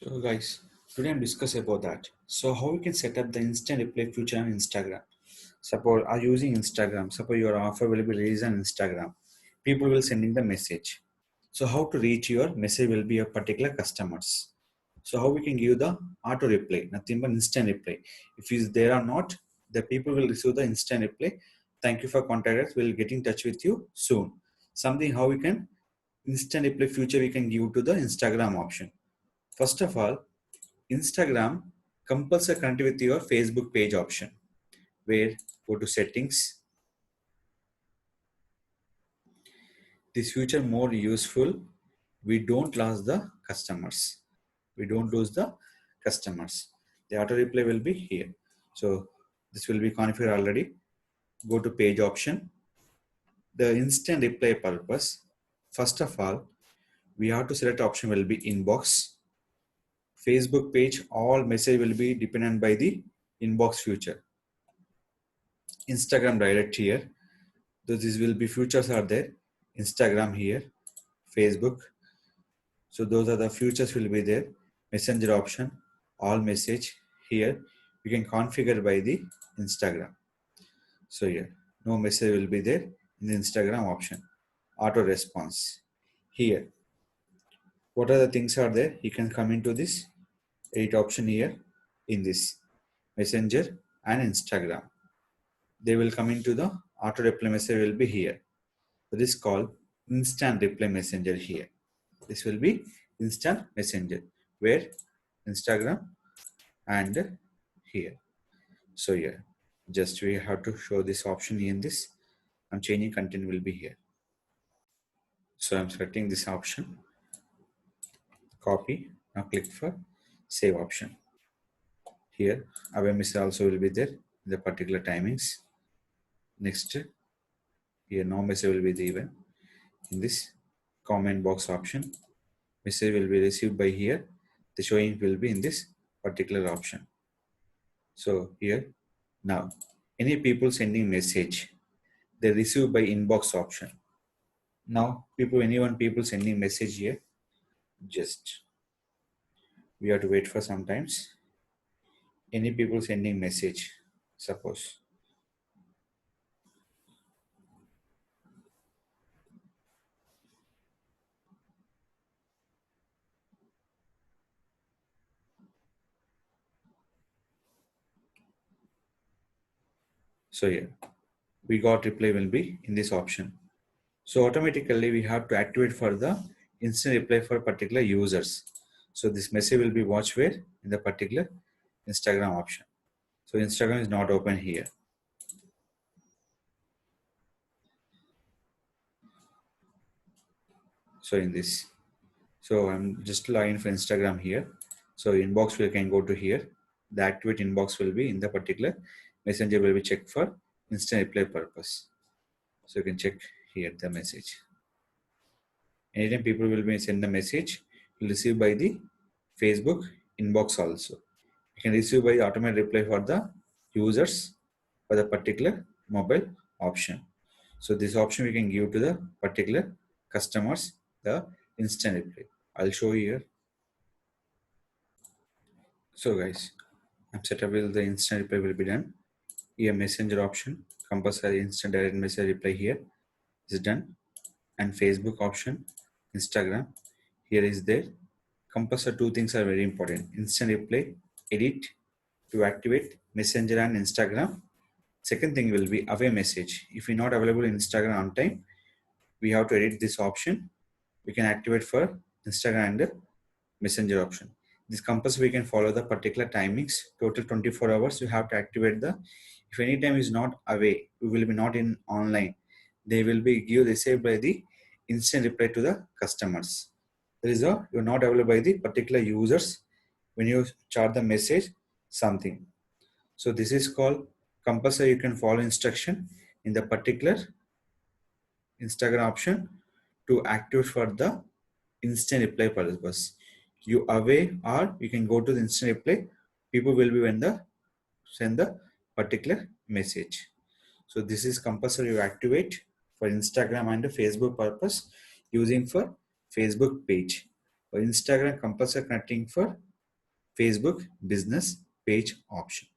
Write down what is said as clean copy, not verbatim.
So guys, today I'm discussing about that. So how we can set up the instant replay feature on Instagram. Suppose are using Instagram. Suppose your offer will be released on Instagram. People will sending the message. So how to reach your message will be a particular customers. So how we can give the auto reply, nothing but instant reply. If is there or not, the people will receive the instant reply. Thank you for contact us. We'll get in touch with you soon. Something how we can instant reply feature we can give to the Instagram option. First of all, Instagram compulsory connect with your Facebook page option where go to settings. This feature more useful. We don't lose the customers. We don't lose the customers. The auto reply will be here. So this will be configured already. Go to page option. The instant reply purpose. First of all, we have to select option will be inbox. Facebook page, all message will be dependent by the inbox feature. Instagram direct here. So these will be features are there. Instagram here, Facebook. So those are the features will be there. Messenger option, all message here. You can configure by the Instagram. So here, no message will be there in the Instagram option. Auto response. Here, what are the things are there? You can come into this 8 option here in this Messenger and Instagram. They will come into the auto reply message will be here. This is called instant reply messenger here. This will be instant messenger where Instagram and here. So here, just we have to show this option in this. I'm changing content will be here. So I'm selecting this option, copy. Now click for save option. Here, away message also will be there in the particular timings. Next, here no message will be there even in this comment box option. Message will be received by here. The showing will be in this particular option. So here now any people sending message they receive by inbox option. Now people sending message here, just we have to wait for sometimes. Any people sending message, suppose. So here we got reply will be in this option. So automatically we have to activate for the instant reply for particular users. So this message will be watched where in the particular Instagram option. So Instagram is not open here. So in this, so I'm just logging for Instagram here. So inbox we can go to here. The activate inbox will be in the particular messenger will be checked for instant reply purpose. So you can check here the message. Anytime people will be send the message, will receive by the Facebook inbox also. You can receive by automatic reply for the users for the particular mobile option. So this option we can give to the particular customers the instant reply. I'll show you here. So guys, I'm set up with the instant reply will be done. Here messenger option, compulsory instant direct message reply here is done. And Facebook option, Instagram here is there. Compulsory two things are very important. Instant reply, edit to activate messenger and Instagram. Second thing will be away message. If you're not available in Instagram on time, we have to edit this option. We can activate for Instagram and messenger option. This compass we can follow the particular timings. Total 24 hours. You have to activate the. If any time is not away, we will be not in online. They will be give received by the instant reply to the customers. There is a you're not available by the particular users when you chart the message something. So this is called compulsory. You can follow instruction in the particular Instagram option to activate for the instant reply purpose. You away or you can go to the instant reply. People will be when the send the particular message. So this is compulsory you activate for Instagram and the Facebook purpose using for Facebook page. For Instagram compulsory connecting for Facebook business page option.